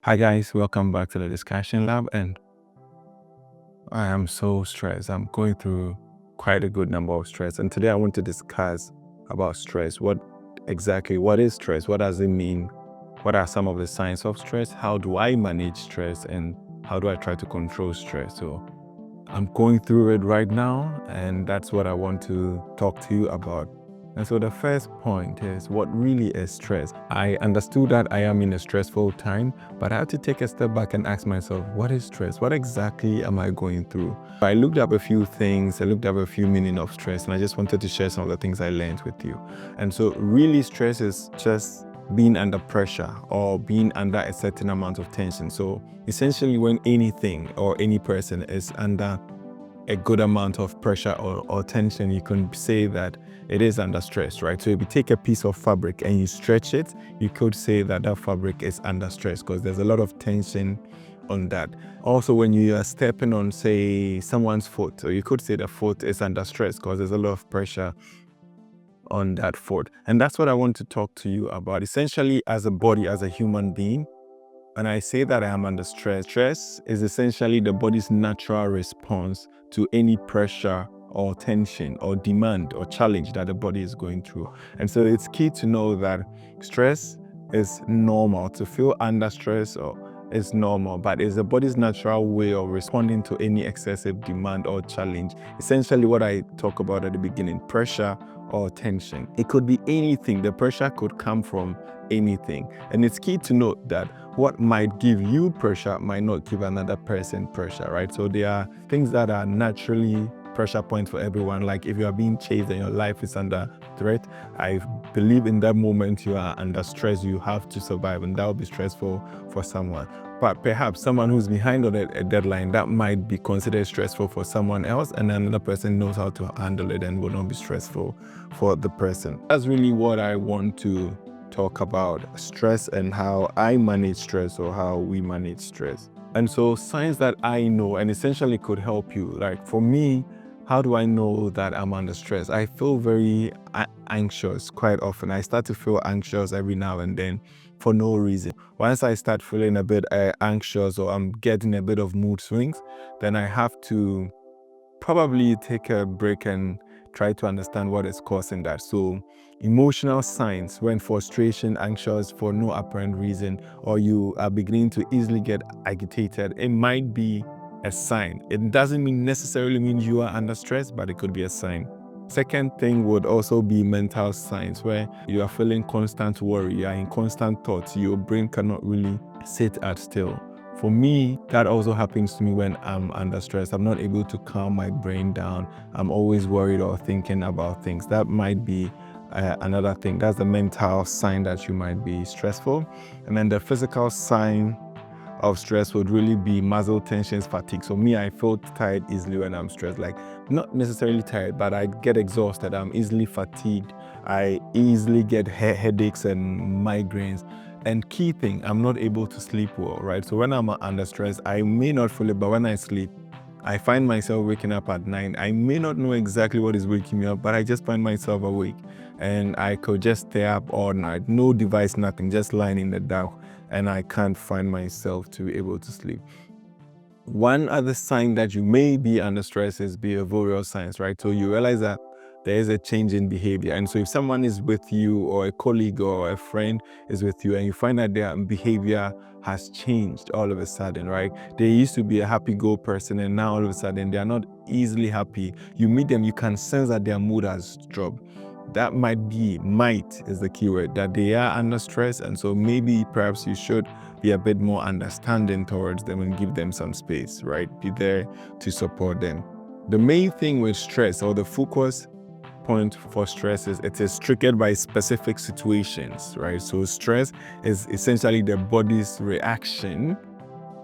Hi guys, welcome back to the discussion lab, and I am so stressed. I'm going through quite a good number of stress, and today I want to discuss about stress. What is stress? What does it mean? What are some of the signs of stress? How do I manage stress, and how do I try to control stress? So I'm going through it right now, and that's what I want to talk to you about. And so the first point is, what really is stress? I understood that I am in a stressful time, but I had to take a step back and ask myself, what is stress? What exactly am I going through? I looked up a few things, I looked up a few meaning of stress, and I just wanted to share some of the things I learned with you. And so really stress is just being under pressure or being under a certain amount of tension. So essentially when anything or any person is under a good amount of pressure or tension, you can say that it is under stress, right? So if you take a piece of fabric and you stretch it, you could say that that fabric is under stress because there's a lot of tension on that. Also, when you are stepping on, say, someone's foot, or you could say the foot is under stress because there's a lot of pressure on that foot. And that's what I want to talk to you about. Essentially, as a body, as a human being, when I say that I am under stress, stress is essentially the body's natural response to any pressure or tension or demand or challenge that the body is going through. And so it's key to know that stress is normal. To feel under stress is normal, but it's the body's natural way of responding to any excessive demand or challenge. Essentially what I talk about at the beginning, pressure or tension. It could be anything. The pressure could come from anything. And it's key to note that what might give you pressure might not give another person pressure, right? So there are things that are naturally pressure points for everyone. Like if you are being chased and your life is under threat, I believe in that moment you are under stress, you have to survive, and that will be stressful for someone. But perhaps someone who's behind on a deadline, that might be considered stressful for someone else, and another person knows how to handle it and will not be stressful for the person. That's really what I want to talk about, stress and how I manage stress or how we manage stress. And so signs that I know and essentially could help you. Like for me, how do I know that I'm under stress? I feel very anxious quite often. I start to feel anxious every now and then for no reason. Once I start feeling a bit anxious or I'm getting a bit of mood swings, then I have to probably take a break and try to understand what is causing that. So emotional signs, when frustration, anxious for no apparent reason, or you are beginning to easily get agitated, it might be a sign. It doesn't necessarily mean you are under stress, but it could be a sign. Second thing would also be mental signs, where you are feeling constant worry, you are in constant thoughts, your brain cannot really sit at still. For me, that also happens to me when I'm under stress. I'm not able to calm my brain down. I'm always worried or thinking about things. That might be another thing. That's the mental sign that you might be stressful. And then the physical sign of stress would really be muscle tensions, fatigue. So me, I feel tired easily when I'm stressed. Like not necessarily tired, but I get exhausted. I'm easily fatigued. I easily get headaches and migraines. And key thing, I'm not able to sleep well, right? So when I'm under stress, I may not feel it, but when I sleep, I find myself waking up at 9. I may not know exactly what is waking me up, but I just find myself awake. And I could just stay up all night, no device, nothing, just lying in the dark. And I can't find myself to be able to sleep. One other sign that you may be under stress is behavioral signs, right? So you realize that there is a change in behavior. And so if someone is with you or a colleague or a friend is with you and you find that their behavior has changed all of a sudden, right? They used to be a happy-go person and now all of a sudden they are not easily happy. You meet them, you can sense that their mood has dropped. That might is the keyword, that they are under stress. And so maybe perhaps you should be a bit more understanding towards them and give them some space, right? Be there to support them. The main thing with stress, or the focus point for stress, is it is triggered by specific situations, right? So stress is essentially the body's reaction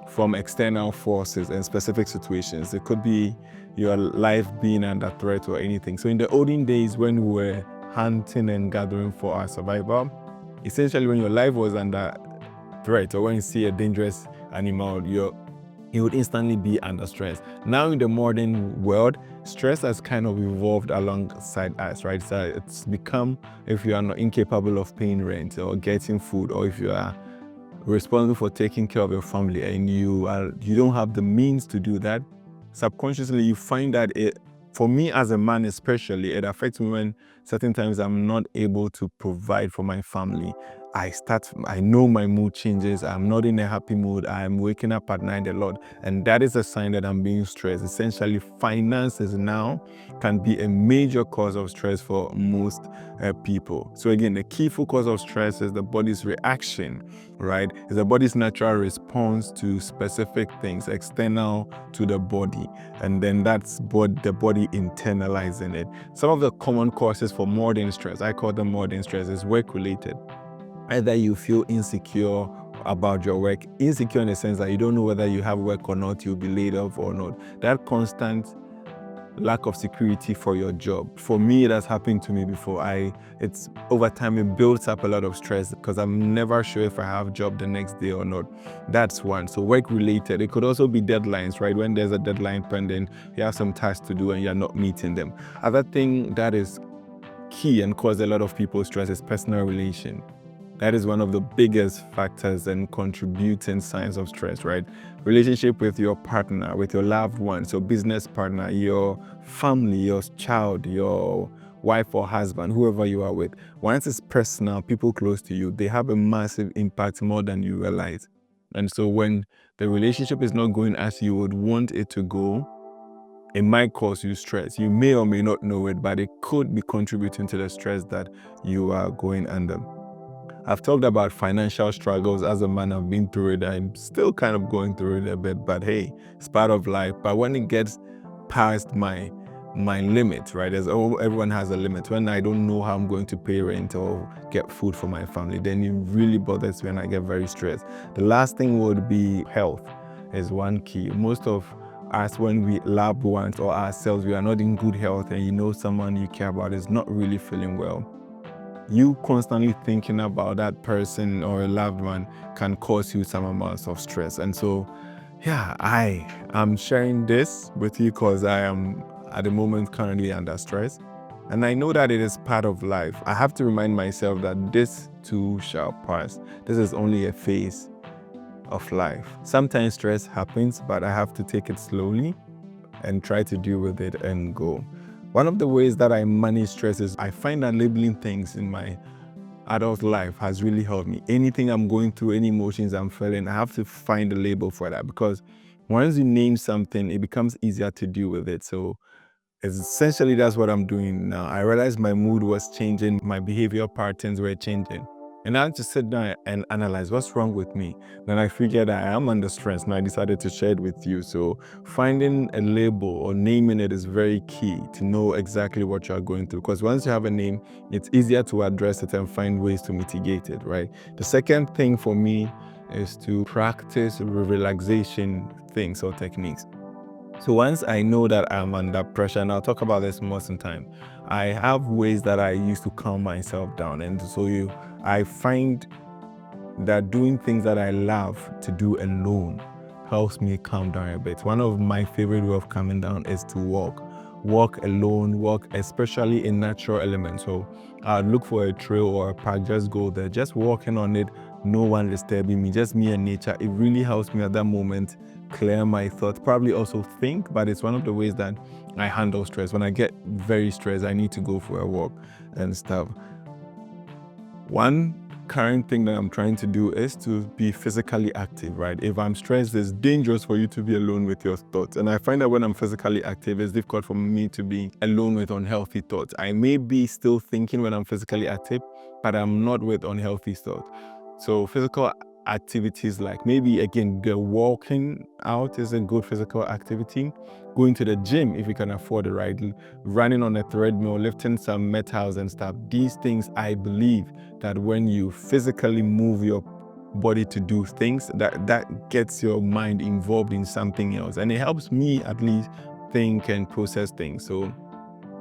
from external forces and specific situations. It could be your life being under threat or anything. So in the olden days when we were hunting and gathering for our survival, essentially when your life was under threat or when you see a dangerous animal, you would instantly be under stress. Now in the modern world, stress has kind of evolved alongside us, right? So it's become, if you are not incapable of paying rent or getting food, or if you are responsible for taking care of your family and you don't have the means to do that, subconsciously you find that for me as a man especially, it affects me when certain times I'm not able to provide for my family. I know my mood changes. I'm not in a happy mood. I'm waking up at night a lot. And that is a sign that I'm being stressed. Essentially, finances now can be a major cause of stress for most people. So again, the key cause of stress is the body's reaction, right? It's the body's natural response to specific things external to the body. And then that's the body internalizing it. Some of the common causes for modern stress, I call them modern stress, is work-related. Either you feel insecure about your work, insecure in the sense that you don't know whether you have work or not, you'll be laid off or not. That constant lack of security for your job. For me, it has happened to me before. It's over time, it builds up a lot of stress because I'm never sure if I have a job the next day or not. That's one. So work related. It could also be deadlines, right? When there's a deadline pending, you have some tasks to do and you're not meeting them. Other thing that is key and cause a lot of people stress is personal relation. That is one of the biggest factors and contributing signs of stress, right? Relationship with your partner, with your loved ones, your business partner, your family, your child, your wife or husband, whoever you are with. Once it's personal, people close to you, they have a massive impact more than you realize. And so when the relationship is not going as you would want it to go, it might cause you stress. You may or may not know it, but it could be contributing to the stress that you are going under. I've talked about financial struggles. As a man, I've been through it. I'm still kind of going through it a bit, but hey, it's part of life. But when it gets past my limit, right? Everyone has a limit. When I don't know how I'm going to pay rent or get food for my family, then it really bothers me and I get very stressed. The last thing would be health is one key. Most of us, when we loved ones or ourselves, we are not in good health and you know someone you care about is not really feeling well. You constantly thinking about that person or a loved one can cause you some amounts of stress. And so, yeah, I am sharing this with you because I am at the moment currently under stress. And I know that it is part of life. I have to remind myself that this too shall pass. This is only a phase of life. Sometimes stress happens, but I have to take it slowly and try to deal with it and go. One of the ways that I manage stress is I find that labeling things in my adult life has really helped me. Anything I'm going through, any emotions I'm feeling, I have to find a label for that because once you name something, it becomes easier to deal with it. So essentially, that's what I'm doing now. I realized my mood was changing, my behavior patterns were changing. And I had to sit down and analyze what's wrong with me. Then I figured I am under stress and I decided to share it with you. So finding a label or naming it is very key to know exactly what you're going through. Because once you have a name, it's easier to address it and find ways to mitigate it, right? The second thing for me is to practice relaxation things or techniques. So once I know that I'm under pressure, and I'll talk about this most of the time, I have ways that I use to calm myself down. And so I find that doing things that I love to do alone helps me calm down a bit. One of my favorite way of calming down is to walk. Walk alone, walk especially in natural elements. So I'd look for a trail or a park, just go there, just walking on it, no one disturbing me, just me and nature. It really helps me at that moment clear my thoughts, probably also think, but it's one of the ways that I handle stress. When I get very stressed, I need to go for a walk and stuff. One current thing that I'm trying to do is to be physically active, right? If I'm stressed, it's dangerous for you to be alone with your thoughts. And I find that when I'm physically active, it's difficult for me to be alone with unhealthy thoughts. I may be still thinking when I'm physically active, but I'm not with unhealthy thoughts. So physical activities like maybe, again, the walking out is a good physical activity. Going to the gym if you can afford it, right? Running on a treadmill, lifting some metals and stuff. These things, I believe that when you physically move your body to do things, that gets your mind involved in something else. And it helps me at least think and process things. So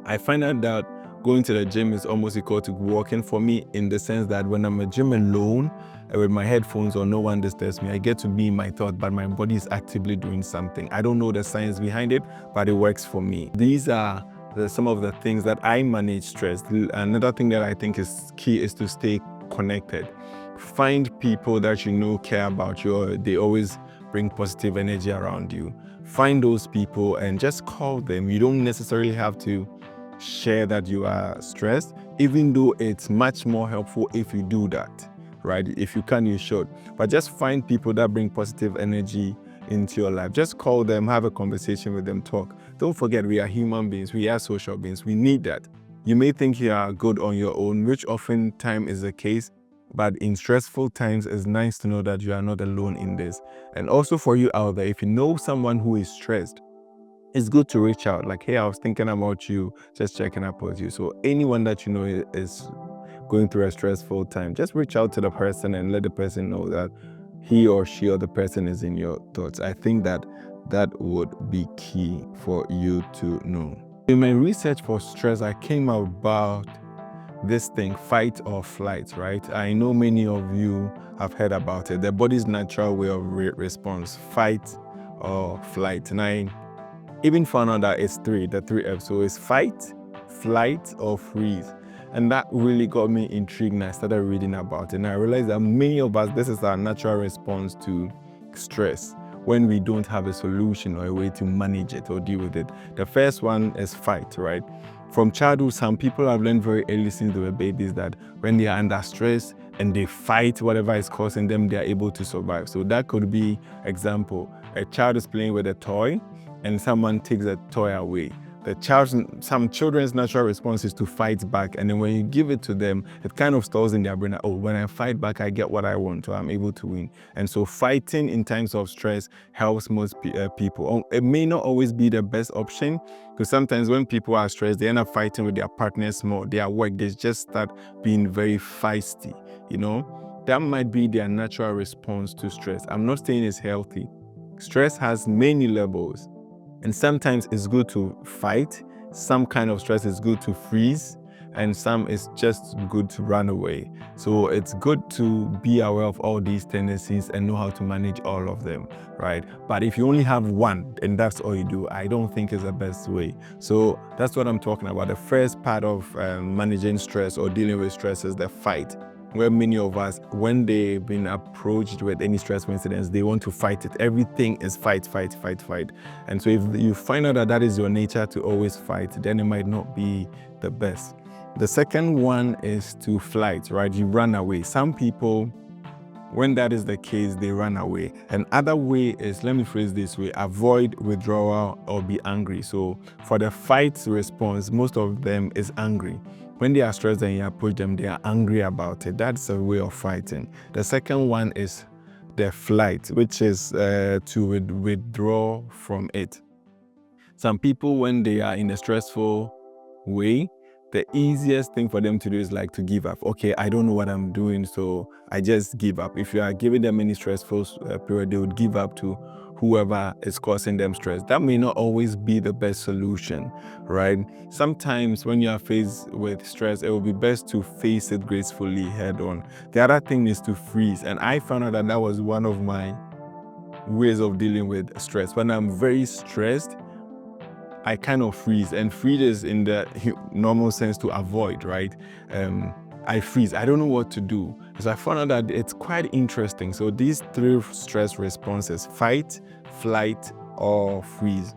I find out that going to the gym is almost equal to walking for me, in the sense that when I'm at gym alone with my headphones or no one disturbs me, I get to be in my thought, but my body is actively doing something. I don't know the science behind it, but it works for me. These are some of the things that I manage stress. Another thing that I think is key is to stay connected. Find people that you know care about you, or they always bring positive energy around you. Find those people and just call them. You don't necessarily have to share that you are stressed, even though it's much more helpful if you do that, right? If you can, you should. But just find people that bring positive energy into your life. Just call them, have a conversation with them, talk. Don't forget, we are human beings. We are social beings. We need that. You may think you are good on your own, which oftentimes is the case. But in stressful times, it's nice to know that you are not alone in this. And also for you out there, if you know someone who is stressed, it's good to reach out. Like, hey, I was thinking about you, just checking up with you. So anyone that you know is going through a stressful time, just reach out to the person and let the person know that he or she or the person is in your thoughts. I think that would be key for you to know. In my research for stress, I came about this thing, fight or flight, right? I know many of you have heard about it. The body's natural way of response, fight or flight. And I even found out that it's the three F's. So it's fight, flight, or freeze. And that really got me intrigued, and I started reading about it. And I realized that many of us, this is our natural response to stress when we don't have a solution or a way to manage it or deal with it. The first one is fight, right? From childhood, some people have learned very early since they were babies that when they are under stress and they fight whatever is causing them, they are able to survive. So that could be, example, a child is playing with a toy and someone takes the toy away. Some children's natural response is to fight back, and then when you give it to them, it kind of stalls in their brain. Oh, when I fight back, I get what I want, so I'm able to win. And so fighting in times of stress helps most people. It may not always be the best option, because sometimes when people are stressed, they end up fighting with their partners more. Their work, they just start being very feisty, you know? That might be their natural response to stress. I'm not saying it's healthy. Stress has many levels. And sometimes it's good to fight, some kind of stress is good to freeze, and some is just good to run away. So it's good to be aware of all these tendencies and know how to manage all of them, right? But if you only have one and that's all you do, I don't think is the best way. So that's what I'm talking about. The first part of managing stress or dealing with stress is the fight, where many of us, when they've been approached with any stressful incidents, they want to fight it. Everything is fight, fight, fight, fight. And so if you find out that that is your nature to always fight, then it might not be the best. The second one is to flight, right? You run away. Some people, when that is the case, they run away. Another way is, let me phrase this way, avoid withdrawal or be angry. So for the fight response, most of them is angry. When they are stressed and you approach them, they are angry about it. That's a way of fighting. The second one is the flight, which is to withdraw from it. Some people, when they are in a stressful way, the easiest thing for them to do is like to give up. Okay, I don't know what I'm doing, so I just give up. If you are giving them any stressful period, they would give up to whoever is causing them stress. That may not always be the best solution, right? Sometimes when you are faced with stress, it will be best to face it gracefully head on. The other thing is to freeze. And I found out that that was one of my ways of dealing with stress. When I'm very stressed, I kind of freeze, and freeze is in the normal sense to avoid, right? I freeze. I don't know what to do. So I found out that it's quite interesting. So these three stress responses, fight, flight, or freeze.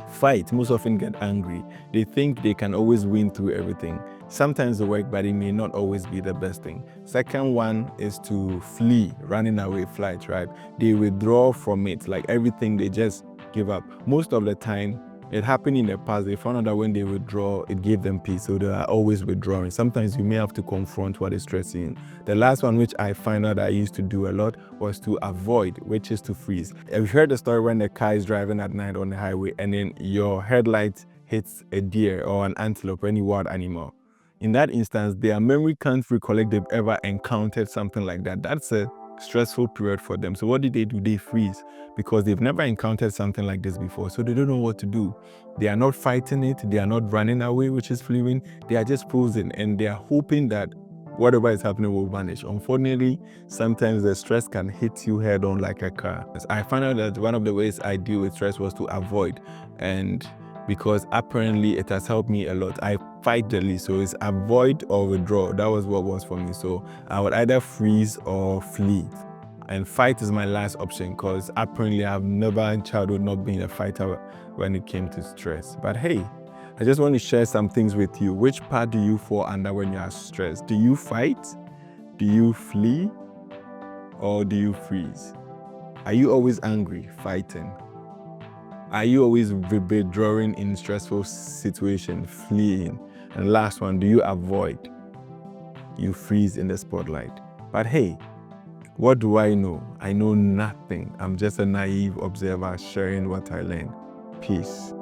Fight, most often get angry. They think they can always win through everything. Sometimes they work, but it may not always be the best thing. Second one is to flee, running away, flight, right? They withdraw from it, like everything, they just give up. Most of the time, it happened in the past. They found out that when they withdraw, it gave them peace. So they are always withdrawing. Sometimes you may have to confront what is stressing you. The last one, which I find out I used to do a lot, was to avoid, which is to freeze. Have you heard the story when the car is driving at night on the highway and then your headlight hits a deer or an antelope or any wild animal? In that instance, their memory can't recollect they've ever encountered something like that. That's a stressful period for them. So what do? They freeze, because they've never encountered something like this before. So they don't know what to do. They are not fighting it. They are not running away, which is fleeing. They are just frozen, and they are hoping that whatever is happening will vanish. Unfortunately, sometimes the stress can hit you head on like a car. I found out that one of the ways I deal with stress was to avoid. And because apparently it has helped me a lot. I fight the least, so it's avoid or withdraw. That was what was for me. So I would either freeze or flee. And fight is my last option because apparently I've never in childhood not been a fighter when it came to stress. But hey, I just want to share some things with you. Which part do you fall under when you are stressed? Do you fight? Do you flee? Or do you freeze? Are you always angry, fighting? Are you always withdrawing in stressful situations, fleeing? And last one, do you avoid? You freeze in the spotlight. But hey, what do I know? I know nothing. I'm just a naive observer sharing what I learned. Peace.